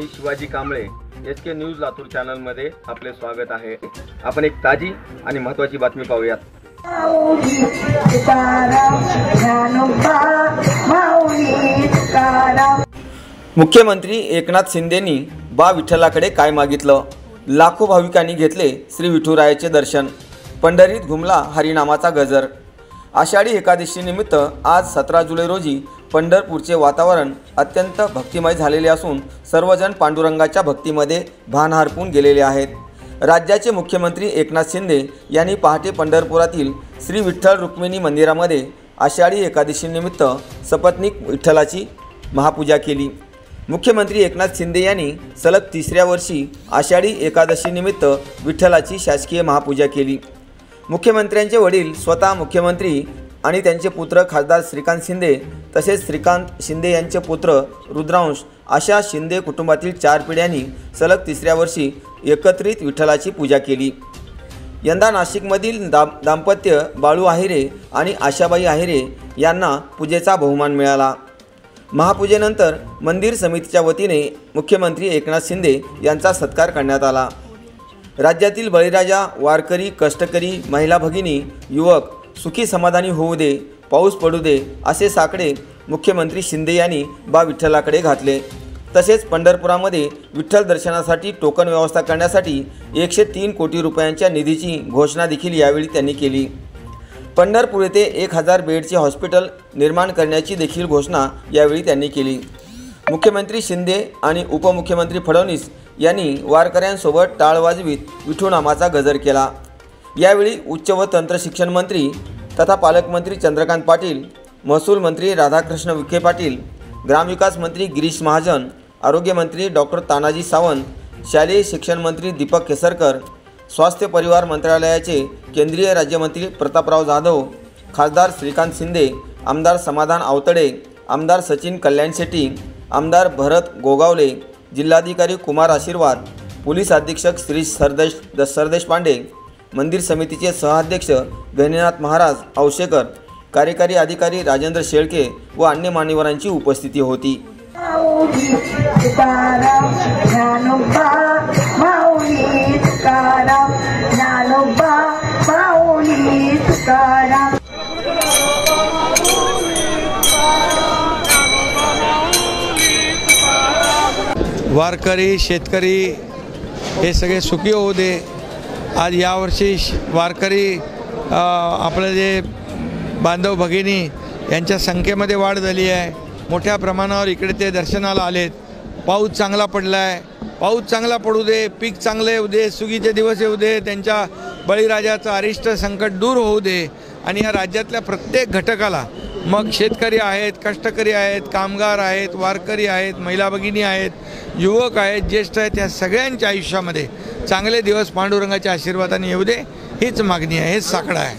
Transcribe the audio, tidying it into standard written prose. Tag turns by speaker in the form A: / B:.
A: मी Shivaji Kamble SK news Latur channel मध्ये आपले स्वागत आहे। आपण एक ताजी आणि महत्त्वाची बातमी पाहूयात। मुख्यमंत्री एकनाथ शिंदेंनी बा विठ्ठलाकडे काय मागितलं? लाखो भाविकांनी घेतले श्री विठुरायाचे दर्शन। पंढरीत घुमला हरिनामाचा गजर। आषाढी एकादशी निमित्त आज 17 जुलै रोजी पंढरपूरचे वातावरण अत्यंत भक्तिमय झालेले असून सर्वजण पांडुरंगाच्या भक्तीमध्ये भान हरपून गेलेले आहेत। राज्याचे मुख्यमंत्री एकनाथ शिंदे यांनी पहाटे पंढरपुरातील श्री विठ्ठल रुक्मिणी मंदिरामध्ये आषाढी एकादशी निमित्त सपत्नीक विठ्ठलाची महापूजा केली। मुख्यमंत्री एकनाथ शिंदे यांनी सलग 3ऱ्या वर्षी आषाढी एकादशी निमित्त विठ्ठलाची शासकीय महापूजा केली। मुख्यमंत्र्यांचे वडील स्वतः मुख्यमंत्री आणि त्यांचे पुत्र खासदार श्रीकांत शिंदे तसेच श्रीकांत शिंदे यांचे पुत्र रुद्रांश अशा शिंदे कुटुंबातील 4 पिढ्यांनी सलग 3ऱ्या वर्षी एकत्रित विठ्ठलाची पूजा केली। यंदा नाशिकमधील दाम्पत्य बाळू आहिरे आणि आशाबाई आहिरे यांना पूजेचा बहुमान मिळाला। महापूजेनंतर मंदिर समितीच्या वतीने मुख्यमंत्री एकनाथ शिंदे यांचा सत्कार करण्यात आला। राज्यातील बळीराजा, वारकरी, कष्टकरी, महिला भगिनी, युवक सुखी समाधानी होऊ दे, पाऊस पडू दे असे साकडे मुख्यमंत्री शिंदे यांनी बा विठ्ठलाकडे घातले। तसेच पंढरपुरामध्ये विठ्ठल दर्शनासाठी टोकन व्यवस्था करण्यासाठी 103 कोटी रुपयांच्या निधीची घोषणा देखील यावेळी त्यांनी केली। पंढरपूर येथे 1000 बेडचे हॉस्पिटल निर्माण करण्याची देखील घोषणा यावेळी त्यांनी केली। मुख्यमंत्री शिंदे आणि उपमुख्यमंत्री फडणवीस यांनी वारकऱ्यांसोबत टाळ वाजवीत विठुनामाचा गजर केला। यावेळी उच्च व तंत्र शिक्षण मंत्री तथा पालकमंत्री चंद्रकांत पाटील, महसूल मंत्री राधाकृष्ण विखे पाटील, ग्रामविकास मंत्री गिरीश महाजन, आरोग्य मंत्री डॉक्टर तानाजी सावंत, शालेय शिक्षण मंत्री दीपक केसरकर, स्वास्थ्य परिवार मंत्रालयाचे केंद्रीय राज्यमंत्री प्रतापराव जाधव, खासदार श्रीकांत शिंदे, आमदार समाधान आवतडे, आमदार सचिन कल्याण शेट्टी, आमदार भरत गोगावले, जिल्हाधिकारी कुमार आशीर्वाद, पोलीस अधीक्षक श्री सरदेश पांडे, मंदिर समितीचे सहअध्यक्ष गहिनीनाथ महाराज औशेकर, कार्यकारी अधिकारी राजेंद्र शेळके व अन्य मान्यवरांची उपस्थिती होती।
B: वारकरी, शेतकरी हे सगळे सुखी होऊ दे। आज यावर्षी वारकरी आपले जे बांधव भगिनी यांच्या संख्येमध्ये वाढ झाली आहे। मोठ्या प्रमाणावर इकडे ते दर्शनाला आलेत। पाऊस चांगला पडला आहे, पाऊस चांगला पडू दे, पीक चांगले येऊ दे, सुगीचे दिवस येऊ दे, त्यांच्या बळीराजाचं अरिष्ट संकट दूर होऊ दे आणि या राज्यातल्या प्रत्येक घटकाला, मग शेतकरी आहेत, कष्टकरी आहेत, कामगार आहेत, वारकरी आहेत, महिला भगिनी आहेत, युवक आहेत, ज्येष्ठ आहेत, या सगळ्यांच्या आयुष्यामध्ये चांगले दिवस पांडुरंगाच्या आशीर्वादाने येऊ दे हीच मागणी आहे, हेच साकडं आहे।